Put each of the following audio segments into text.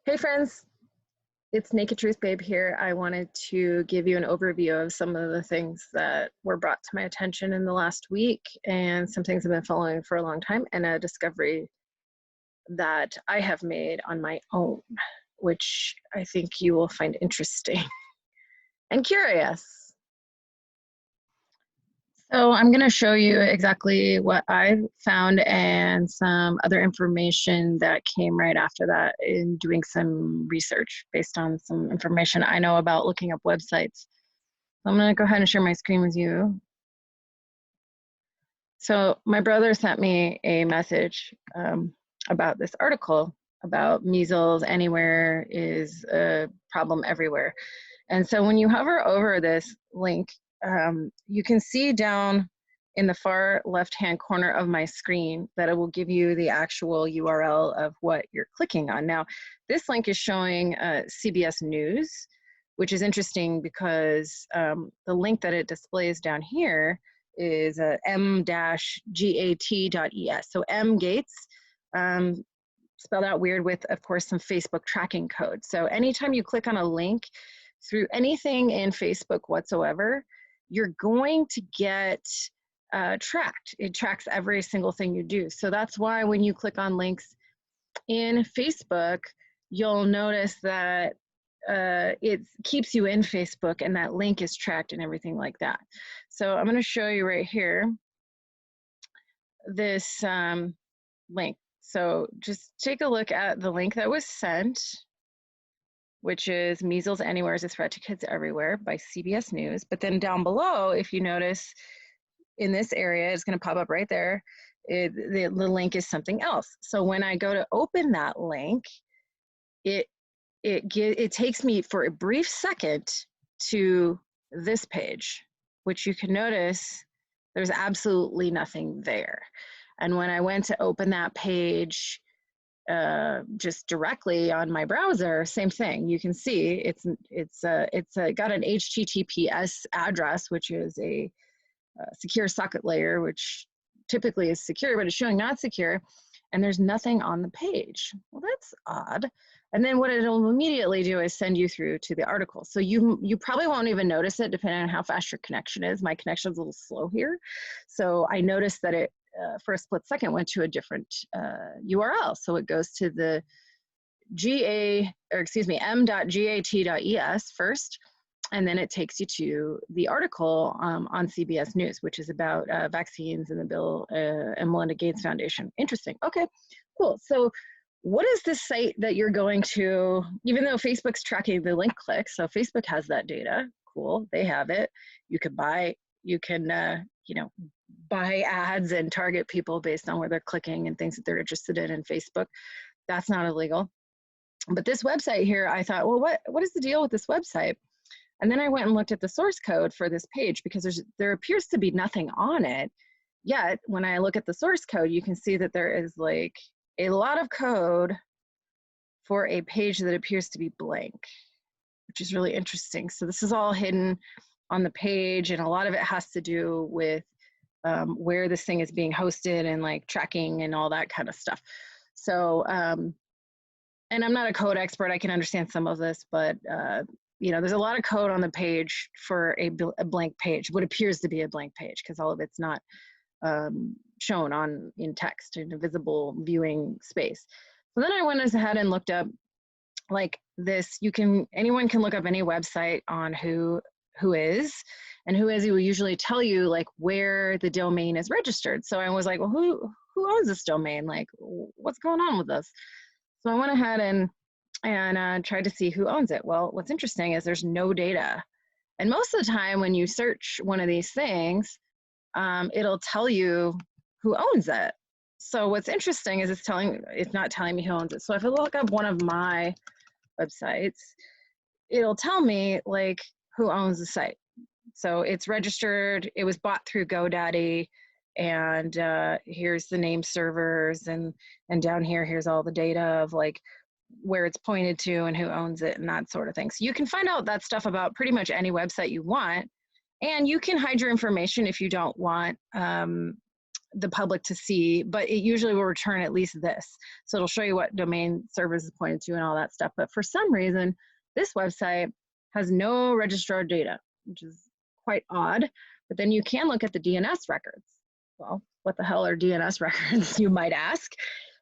Hey friends, it's Naked Truth Babe here. I wanted to give you an overview of some of the things that were brought to my attention in the last week and some things I've been following for a long time and a discovery that I have made on my own, which I think you will find interesting and curious. So I'm going to show you exactly what I found and some other information that came right after that in doing some research based on some information I know about looking up websites. I'm going to go ahead and share my screen with you. So my brother sent me a message about this article about measles anywhere is a problem everywhere. And so when you hover over this link, you can see down in the far left-hand corner of my screen that it will give you the actual URL of what you're clicking on. Now, this link is showing CBS News, which is interesting because the link that it displays down here is m-gat.es. So m.gat.es, spelled out weird with, of course, some Facebook tracking code. So anytime you click on a link through anything in Facebook whatsoever, you're going to get tracked. It tracks every single thing you do. So that's why when you click on links in Facebook, you'll notice that it keeps you in Facebook and that link is tracked and everything like that. So I'm going to show you right here this link. So just take a look at the link that was sent, which is Measles Anywhere is a Threat to Kids Everywhere by CBS News. But then down below, if you notice in this area, it's going to pop up right there. The link is something else. So when I go to open that link, it takes me for a brief second to this page, which you can notice there's absolutely nothing there. And when I went to open that page just directly on my browser, same thing. You can see it's got an HTTPS address, which is a secure socket layer, which typically is secure, but it's showing not secure. And there's nothing on the page. Well, that's odd. And then what it'll immediately do is send you through to the article. So you probably won't even notice it depending on how fast your connection is. My connection's a little slow here. So I noticed that it, for a split second, went to a different URL. So it goes to the m.gat.es first, and then it takes you to the article on CBS News, which is about vaccines and the Bill and Melinda Gates Foundation. Interesting. Okay, cool. So what is this site that you're going to, even though Facebook's tracking the link clicks, so Facebook has that data. Cool, they have it. You can buy, buy ads and target people based on where they're clicking and things that they're interested in Facebook. That's not illegal. But this website here, I thought, well, what is the deal with this website? And then I went and looked at the source code for this page because there appears to be nothing on it. Yet, when I look at the source code, you can see that there is like a lot of code for a page that appears to be blank, which is really interesting. So this is all hidden on the page, and a lot of it has to do with where this thing is being hosted and like tracking and all that kind of stuff. So, and I'm not a code expert. I can understand some of this, but there's a lot of code on the page for a blank page, what appears to be a blank page, because all of it's not shown in text in a visible viewing space. So then I went ahead and looked up like this. Anyone can look up any website on who is, and who is, it will usually tell you like where the domain is registered. So I was like, well, who owns this domain? Like, what's going on with this? So I went ahead and tried to see who owns it. Well, what's interesting is there's no data. And most of the time when you search one of these things, it'll tell you who owns it. So what's interesting is it's not telling me who owns it. So if I look up one of my websites, it'll tell me like who owns the site. So it's registered, it was bought through GoDaddy, and here's the name servers, and down here, here's all the data of like where it's pointed to and who owns it and that sort of thing. So you can find out that stuff about pretty much any website you want, and you can hide your information if you don't want the public to see, but it usually will return at least this. So it'll show you what domain servers is pointed to and all that stuff. But for some reason, this website has no registrar data, which is quite odd. But then you can look at the DNS records. Well, what the hell are DNS records, you might ask?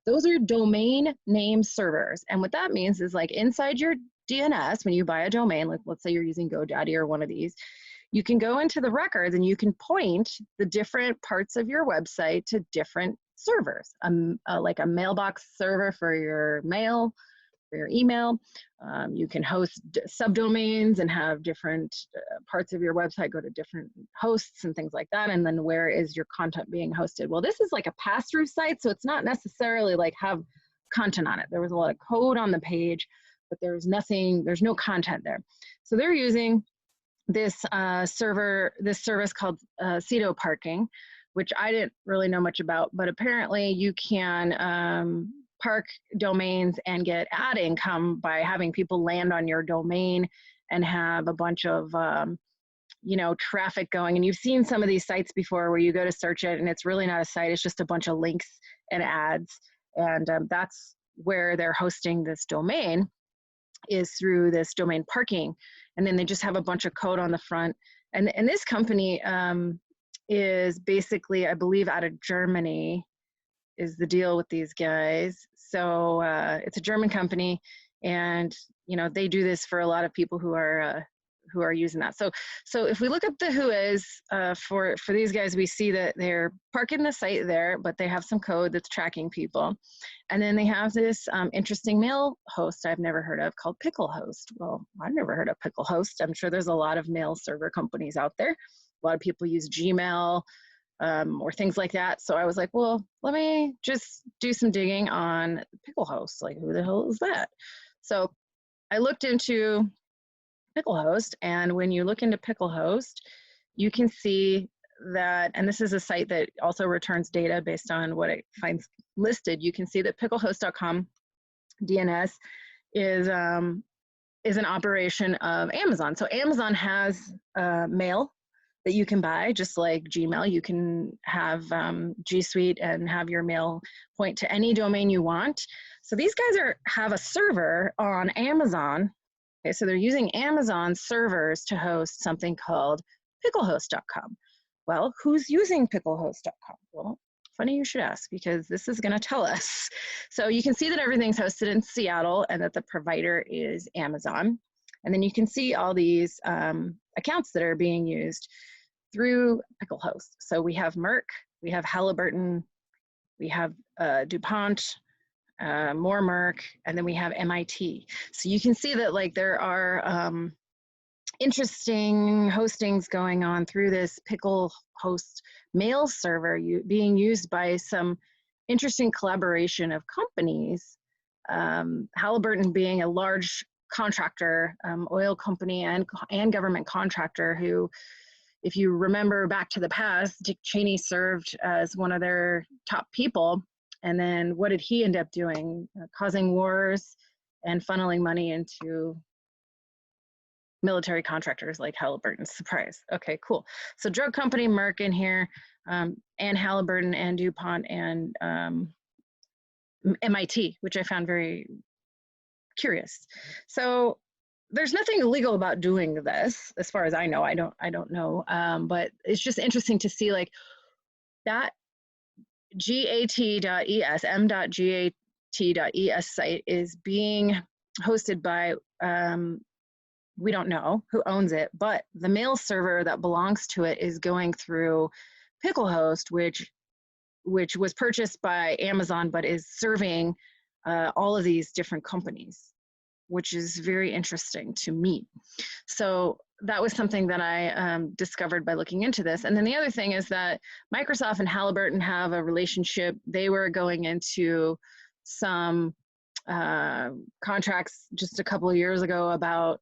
Those are domain name servers. And what that means is, like, inside your DNS, when you buy a domain, like let's say you're using GoDaddy or one of these, you can go into the records and you can point the different parts of your website to different servers, like a mailbox server for your mail, for your email. You can host subdomains and have different parts of your website go to different hosts and things like that. And then where is your content being hosted? Well, this is like a pass-through site, so it's not necessarily like have content on it. There was a lot of code on the page, but there's no content there. So they're using this service called Cedo parking, which I didn't really know much about, but apparently you can park domains and get ad income by having people land on your domain and have a bunch of traffic going. And you've seen some of these sites before where you go to search it and it's really not a site, it's just a bunch of links and ads. And that's where they're hosting this domain, is through this domain parking. And then they just have a bunch of code on the front. And this company is basically, I believe, out of Germany is the deal with these guys. So it's a German company, and they do this for a lot of people who are using that. So if we look up the who is for these guys, we see that they're parking the site there, but they have some code that's tracking people. And then they have this interesting mail host I've never heard of called Picklehost. Well, I've never heard of Picklehost. I'm sure there's a lot of mail server companies out there. A lot of people use Gmail or things like that. So I was like, well, let me just do some digging on Picklehost. Like, who the hell is that? So I looked into Picklehost, and when you look into Picklehost, you can see that, and this is a site that also returns data based on what it finds listed. You can see that picklehost.com DNS is an operation of Amazon. So Amazon has mail that you can buy, just like Gmail. You can have G Suite and have your mail point to any domain you want. So these guys have a server on Amazon. Okay, so they're using Amazon servers to host something called picklehost.com. Well, who's using picklehost.com? Well, funny you should ask, because this is going to tell us. So you can see that everything's hosted in Seattle and that the provider is Amazon. And then you can see all these accounts that are being used through Picklehost. So we have Merck, we have Halliburton, we have DuPont, more Merck, and then we have MIT. So you can see that, like, there are interesting hostings going on through this Picklehost mail server being used by some interesting collaboration of companies. Halliburton being a large contractor, oil company and government contractor who, if you remember back to the past, Dick Cheney served as one of their top people. And then what did he end up doing? Causing wars and funneling money into military contractors like Halliburton. Surprise. Okay, cool. So drug company Merck in here, and Halliburton and DuPont and MIT, which I found very curious. So there's nothing illegal about doing this, as far as I know. I don't know, but it's just interesting to see, like, that m.gat.es, m.gat.es site is being hosted by, we don't know who owns it, but the mail server that belongs to it is going through Picklehost, which was purchased by Amazon, but is serving all of these different companies, which is very interesting to me. So that was something that I discovered by looking into this. And then the other thing is that Microsoft and Halliburton have a relationship. They were going into some contracts just a couple of years ago about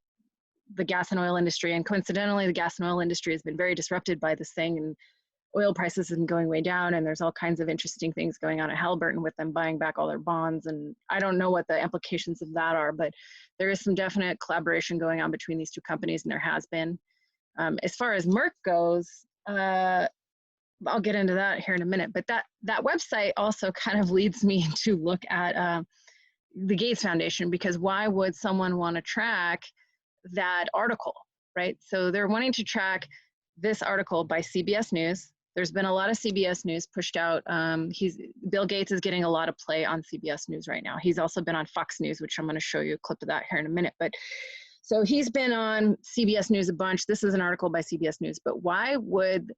the gas and oil industry. And coincidentally, the gas and oil industry has been very disrupted by this thing, and oil prices have been going way down, and there's all kinds of interesting things going on at Halliburton with them buying back all their bonds. And I don't know what the implications of that are, but there is some definite collaboration going on between these two companies, and there has been. As far as Merck goes, I'll get into that here in a minute. But that website also kind of leads me to look at the Gates Foundation, because why would someone want to track that article, right? So they're wanting to track this article by CBS News. There's been a lot of CBS News pushed out. Bill Gates is getting a lot of play on CBS News right now. He's also been on Fox News, which I'm going to show you a clip of that here in a minute. But so he's been on CBS News a bunch. This is an article by CBS News. But why would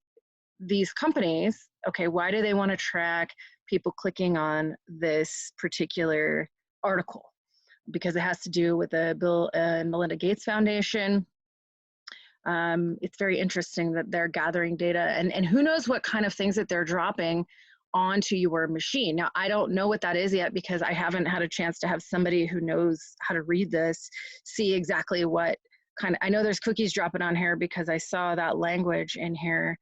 these companies, okay, why do they want to track people clicking on this particular article? Because it has to do with the Bill and Melinda Gates Foundation. It's very interesting that they're gathering data, and who knows what kind of things that they're dropping onto your machine. Now, I don't know what that is yet, because I haven't had a chance to have somebody who knows how to read this see exactly what kind of, I know there's cookies dropping on here because I saw that language in here.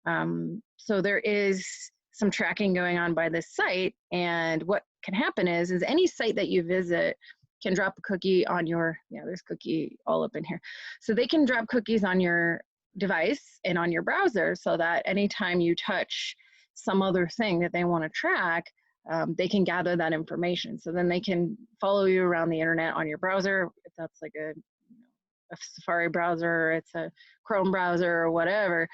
So there is some tracking going on by this site, and what can happen is any site that you visit can drop a cookie on your, there's cookie all up in here. So they can drop cookies on your device and on your browser, so that anytime you touch some other thing that they want to track, they can gather that information. So then they can follow you around the internet on your browser, if that's like a Safari browser, or it's a Chrome browser or whatever.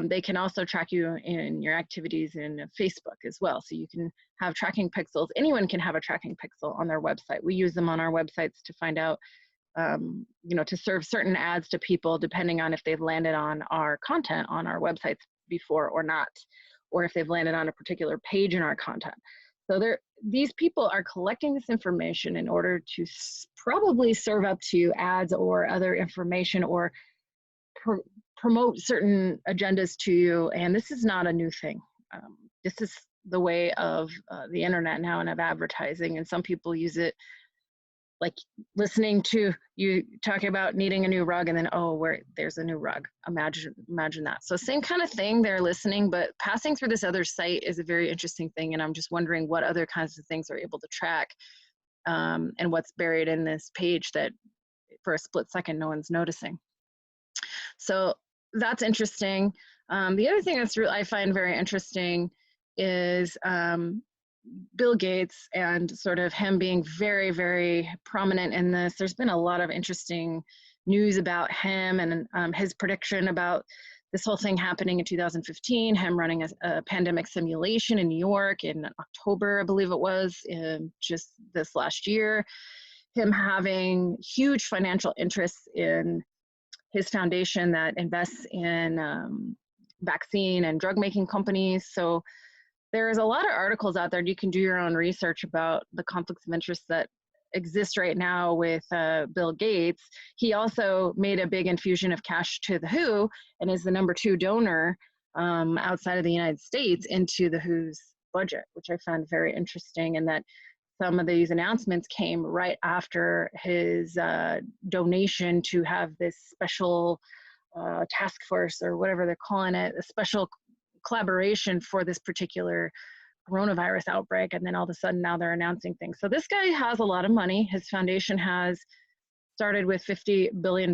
They can also track you in your activities in Facebook as well. So you can have tracking pixels. Anyone can have a tracking pixel on their website. We use them on our websites to find out, to serve certain ads to people depending on if they've landed on our content on our websites before or not, or if they've landed on a particular page in our content. So these people are collecting this information in order to probably serve up to you ads or other information, or promote certain agendas to you. And this is not a new thing. This is the way of the internet now, and of advertising. And some people use it like listening to you talking about needing a new rug, and then, oh, there's a new rug. Imagine that. So same kind of thing, they're listening, but passing through this other site is a very interesting thing. And I'm just wondering what other kinds of things are able to track, and what's buried in this page that for a split second no one's noticing. So that's interesting. The other thing that's I find very interesting is Bill Gates, and sort of him being very, very prominent in this. There's been a lot of interesting news about him, and his prediction about this whole thing happening in 2015, him running a pandemic simulation in New York in October, I believe it was, just this last year, him having huge financial interests in his foundation that invests in vaccine and drug making companies. So there's a lot of articles out there. You can do your own research about the conflicts of interest that exist right now with Bill Gates. He also made a big infusion of cash to the WHO, and is the #2 donor outside of the United States into the WHO's budget, which I found very interesting, and that some of these announcements came right after his donation to have this special task force, or whatever they're calling it, a special collaboration for this particular coronavirus outbreak. And then all of a sudden now they're announcing things. So this guy has a lot of money. His foundation has started with $50 billion.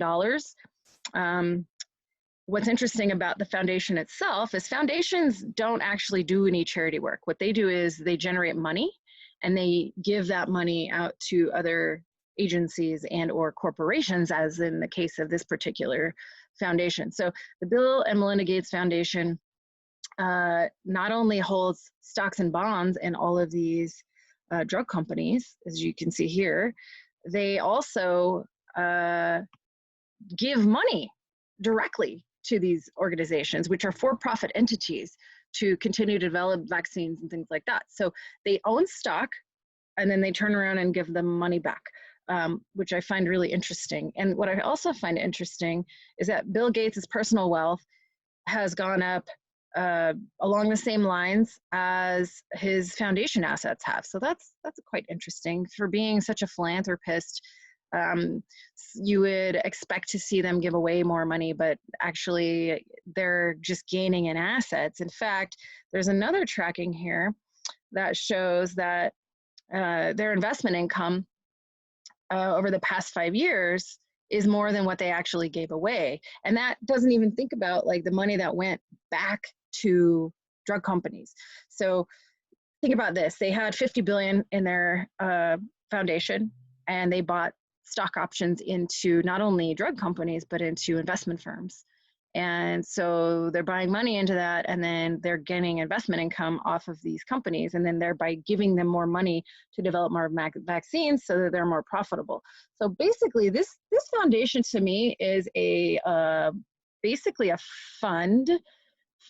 What's interesting about the foundation itself is foundations don't actually do any charity work. What they do is they generate money, and they give that money out to other agencies and or corporations, as in the case of this particular foundation. So the Bill and Melinda Gates Foundation not only holds stocks and bonds in all of these drug companies, as you can see here, they also give money directly to these organizations, which are for-profit entities, to continue to develop vaccines and things like that. So they own stock, and then they turn around and give them money back, which I find really interesting. And what I also find interesting is that Bill Gates' personal wealth has gone up along the same lines as his foundation assets have. So that's quite interesting. For being such a philanthropist, you would expect to see them give away more money, but actually they're just gaining in assets. In fact, there's another tracking here that shows that their investment income over the past 5 years is more than what they actually gave away. And that doesn't even think about like the money that went back to drug companies. So think about this. They had 50 billion in their foundation, and they bought stock options into not only drug companies, but into investment firms. And so they're buying money into that, and then they're getting investment income off of these companies, and then thereby giving them more money to develop more vaccines so that they're more profitable. So basically, this foundation to me is basically a fund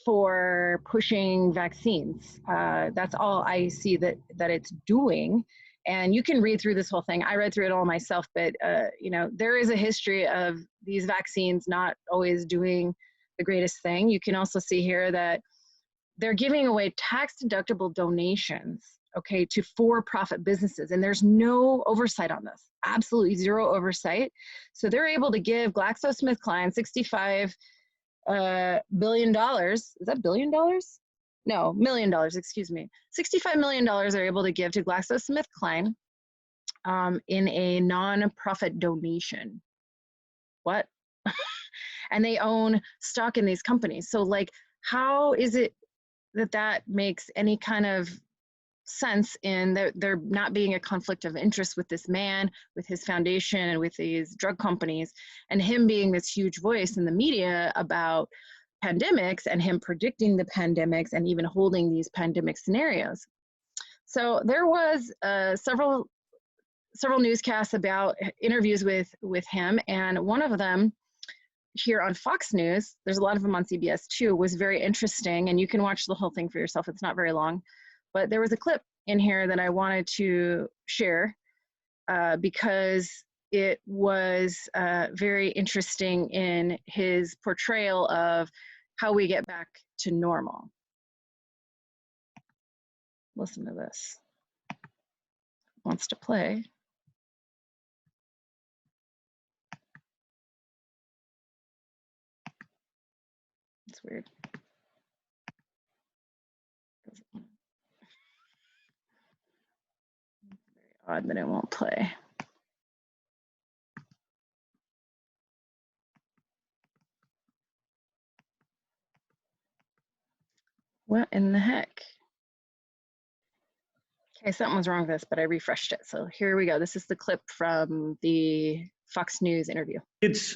for pushing vaccines. That's all I see that it's doing. And you can read through this whole thing. I read through it all myself, but you know, there is a history of these vaccines not always doing the greatest thing. You can also see here that they're giving away tax-deductible donations, okay, to for-profit businesses, and there's no oversight on this. Absolutely zero oversight. So they're able to give GlaxoSmithKline $65 billion. Is that $billion? No, $1 million, excuse me. $65 million they're able to give to GlaxoSmithKline in a non-profit donation. What? And they own stock in these companies. So like, how is it that makes any kind of sense in there not being a conflict of interest with this man, with his foundation, and with these drug companies, and him being this huge voice in the media about pandemics, and him predicting the pandemics and even holding these pandemic scenarios. So there was several newscasts about interviews with him, and one of them here on Fox News, there's a lot of them on CBS too, was very interesting, and you can watch the whole thing for yourself. It's not very long, but there was a clip in here that I wanted to share because it was very interesting in his portrayal of how we get back to normal. Listen to this. Wants to play. It's weird. It's very odd that it won't play. What in the heck? Okay, something was wrong with this, but I refreshed it. So here we go. This is the clip from the Fox News interview. It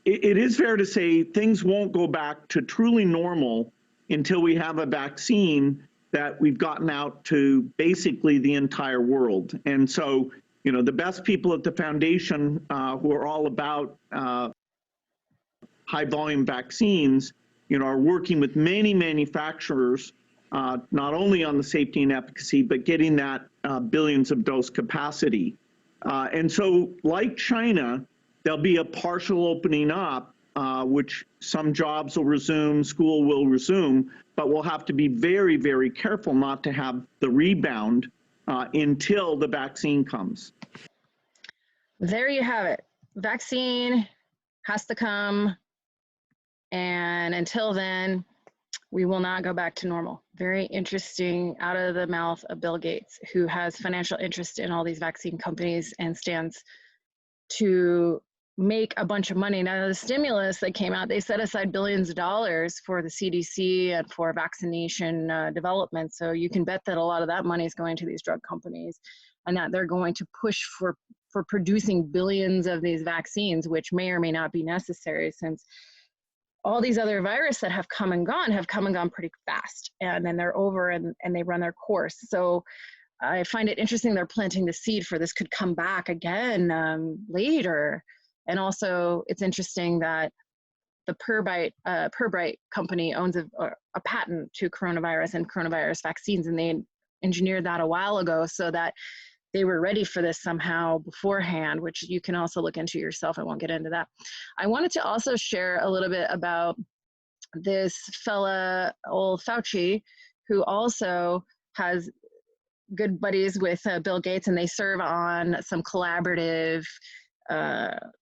is fair to say things won't go back to truly normal until we have a vaccine that we've gotten out to basically the entire world. And so, you know, the best people at the foundation who are all about high volume vaccines, you know, are working with many manufacturers, not only on the safety and efficacy, but getting that billions of dose capacity. And so, like China, there'll be a partial opening up, which some jobs will resume, school will resume, but we'll have to be very, very careful not to have the rebound until the vaccine comes. There you have it. Vaccine has to come, and until then, we will not go back to normal. Very interesting out of the mouth of Bill Gates, who has financial interest in all these vaccine companies and stands to make a bunch of money. Now, the stimulus that came out, they set aside billions of dollars for the CDC and for vaccination development. So you can bet that a lot of that money is going to these drug companies, and that they're going to push for producing billions of these vaccines, which may or may not be necessary, since all these other viruses that have come and gone pretty fast, and then they're over and they run their course. So I find it interesting they're planting the seed for this could come back again later. And also it's interesting that the Pirbright company owns a patent to coronavirus and coronavirus vaccines, and they engineered that a while ago so that they were ready for this somehow beforehand, which you can also look into yourself. I won't get into that. I wanted to also share a little bit about this fella, old Fauci, who also has good buddies with Bill Gates, and they serve on some collaborative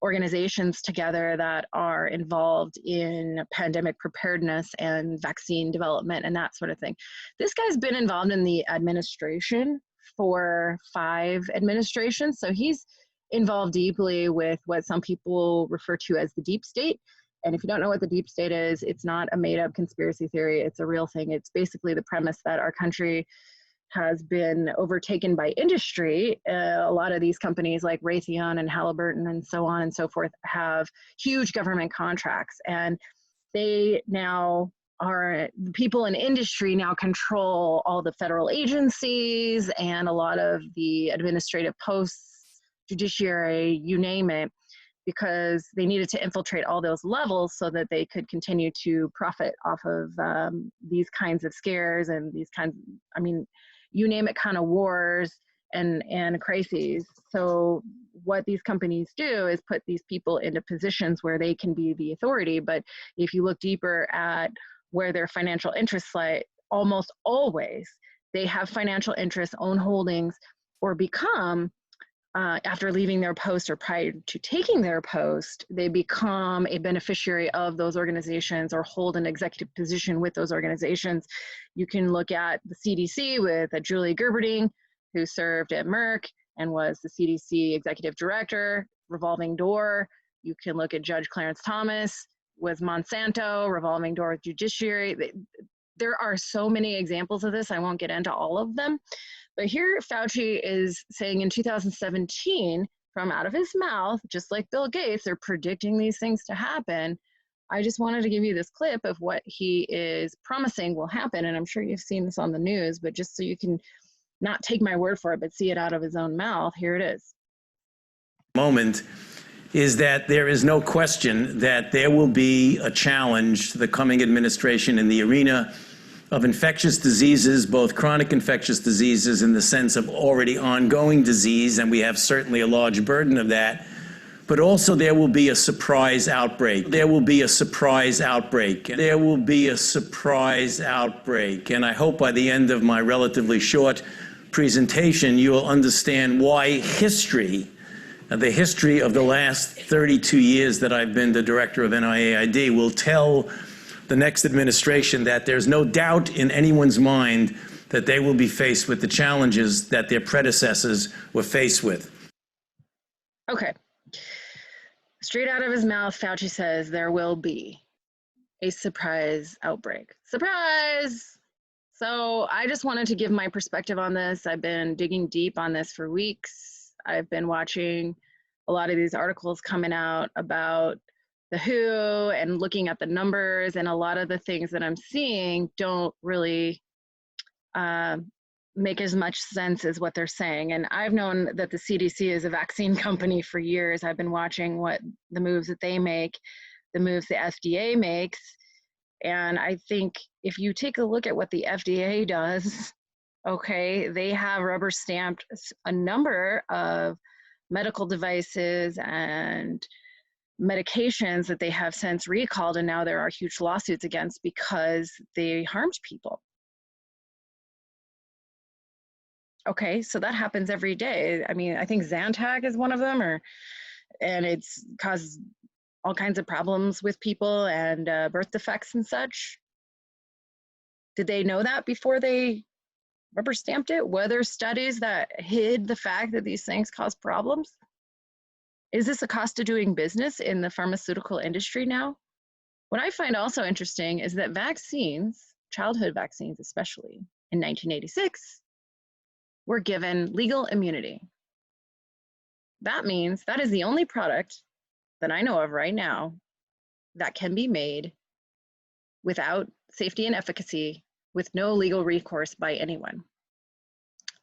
organizations together that are involved in pandemic preparedness and vaccine development and that sort of thing. This guy's been involved in the administration for 5 administrations, so he's involved deeply with what some people refer to as the deep state. And if you don't know what the deep state is, it's not a made up conspiracy theory. It's a real thing. It's basically the premise that our country has been overtaken by industry. A lot of these companies like Raytheon and Halliburton and so on and so forth have huge government contracts, and they now are, the people in industry now control all the federal agencies and a lot of the administrative posts, judiciary, you name it, because they needed to infiltrate all those levels so that they could continue to profit off of these kinds of scares and these kinds, I mean, you name it, kind of wars and crises. So what these companies do is put these people into positions where they can be the authority. But if you look deeper at where their financial interests lie, almost always they have financial interests, own holdings, or become, after leaving their post or prior to taking their post, they become a beneficiary of those organizations or hold an executive position with those organizations. You can look at the CDC with Julie Gerberding, who served at Merck and was the CDC executive director, revolving door. You can look at Judge Clarence Thomas with Monsanto, revolving door with judiciary. There are so many examples of this. I won't get into all of them. But here Fauci is saying in 2017, from out of his mouth, just like Bill Gates, they're predicting these things to happen. I just wanted to give you this clip of what he is promising will happen. And I'm sure you've seen this on the news, but just so you can not take my word for it, but see it out of his own mouth, here it is. Moment is that there is no question that there will be a challenge to the coming administration in the arena of infectious diseases, both chronic infectious diseases in the sense of already ongoing disease, and we have certainly a large burden of that, but also there will be a surprise outbreak. There will be a surprise outbreak. There will be a surprise outbreak. And I hope by the end of my relatively short presentation, you will understand why history, the history of the last 32 years that I've been the director of NIAID, will tell the next administration that there's no doubt in anyone's mind that they will be faced with the challenges that their predecessors were faced with. Okay. Straight out of his mouth, Fauci says there will be a surprise outbreak. Surprise! So I just wanted to give my perspective on this. I've been digging deep on this for weeks. I've been watching a lot of these articles coming out about the WHO and looking at the numbers, and a lot of the things that I'm seeing don't really make as much sense as what they're saying. And I've known that the CDC is a vaccine company for years. I've been watching what the moves that they make, the moves the FDA makes. And I think if you take a look at what the FDA does, okay, they have rubber stamped a number of medical devices and medications that they have since recalled, and now there are huge lawsuits against because they harmed people. Okay, so that happens every day. I mean, I think Zantac is one of them, and it's caused all kinds of problems with people and birth defects and such. Did they know that before they rubber stamped it? Were there studies that hid the fact that these things cause problems? Is this a cost of doing business in the pharmaceutical industry now? What I find also interesting is that vaccines, childhood vaccines especially, in 1986, were given legal immunity. That means that is the only product that I know of right now that can be made without safety and efficacy, with no legal recourse by anyone.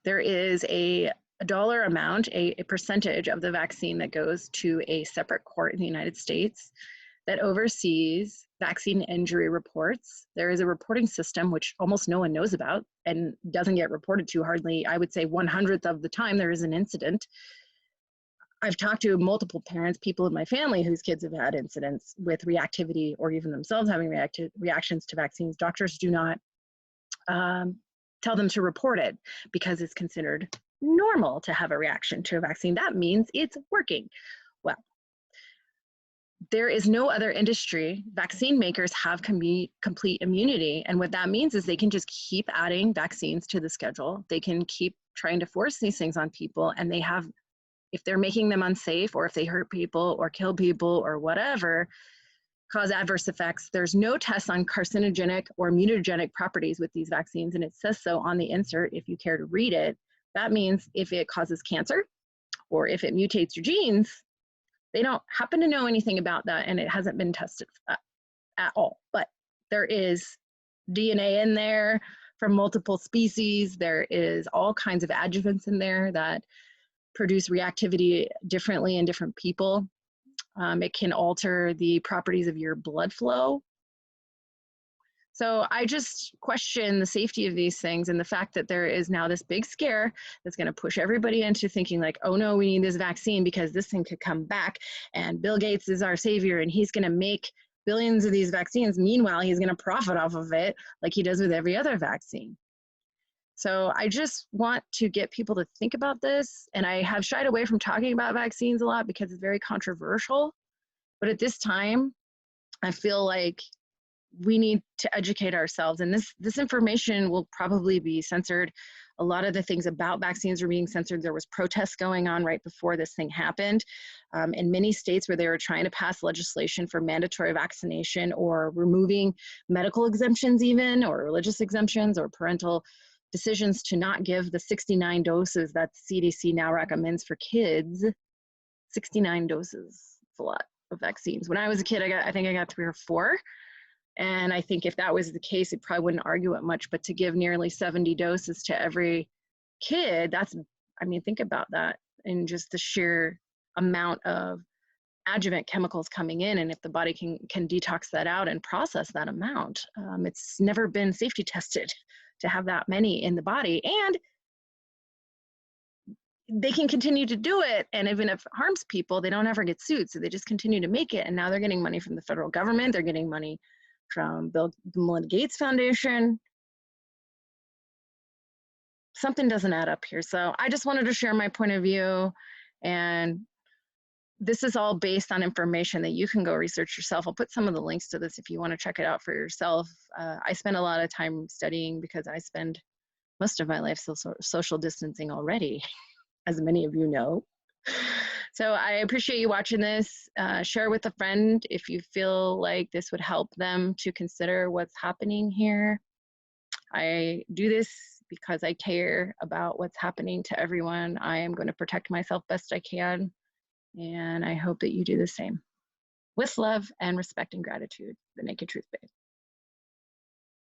There is a dollar amount, a percentage of the vaccine that goes to a separate court in the United States that oversees vaccine injury reports. There is a reporting system which almost no one knows about and doesn't get reported to hardly, I would say 1/100th of the time there is an incident. I've talked to multiple parents, people in my family whose kids have had incidents with reactivity or even themselves having reactions to vaccines. Doctors do not tell them to report it because it's considered normal to have a reaction to a vaccine. That means it's working. Well, there is no other industry. Vaccine makers have complete immunity. And what that means is they can just keep adding vaccines to the schedule. They can keep trying to force these things on people. And they have, if they're making them unsafe or if they hurt people or kill people or whatever, cause adverse effects. There's no tests on carcinogenic or mutagenic properties with these vaccines, and it says so on the insert if you care to read it. That means if it causes cancer or if it mutates your genes, they don't happen to know anything about that, and it hasn't been tested at all. But there is DNA in there from multiple species. There is all kinds of adjuvants in there that produce reactivity differently in different people. It can alter the properties of your blood flow. So I just question the safety of these things, and the fact that there is now this big scare that's going to push everybody into thinking like, oh no, we need this vaccine because this thing could come back, and Bill Gates is our savior and he's going to make billions of these vaccines. Meanwhile, he's going to profit off of it like he does with every other vaccine. So I just want to get people to think about this. And I have shied away from talking about vaccines a lot because it's very controversial. But at this time, I feel like we need to educate ourselves. And this information will probably be censored. A lot of the things about vaccines are being censored. There was protests going on right before this thing happened in many states where they were trying to pass legislation for mandatory vaccination or removing medical exemptions even, or religious exemptions or parental decisions to not give the 69 doses that CDC now recommends for kids. 69 doses, it's a lot of vaccines. When I was a kid, I think I got 3 or 4. And I think if that was the case, it probably wouldn't argue it much, but to give nearly 70 doses to every kid, that's, I mean, think about that, and just the sheer amount of adjuvant chemicals coming in, and if the body can detox that out and process that amount. It's never been safety tested to have that many in the body, and they can continue to do it, and even if it harms people, they don't ever get sued, so they just continue to make it, and now they're getting money from the federal government, they're getting money from Bill Melinda Gates Foundation. Something doesn't add up here. So I just wanted to share my point of view, and this is all based on information that you can go research yourself. I'll put some of the links to this if you want to check it out for yourself. I spend a lot of time studying because I spend most of my life social distancing already, as many of you know. So I appreciate you watching this. Share with a friend if you feel like this would help them to consider what's happening here. I do this because I care about what's happening to everyone. I am going to protect myself best I can, and I hope that you do the same. With love and respect and gratitude, the Naked Truth Babe.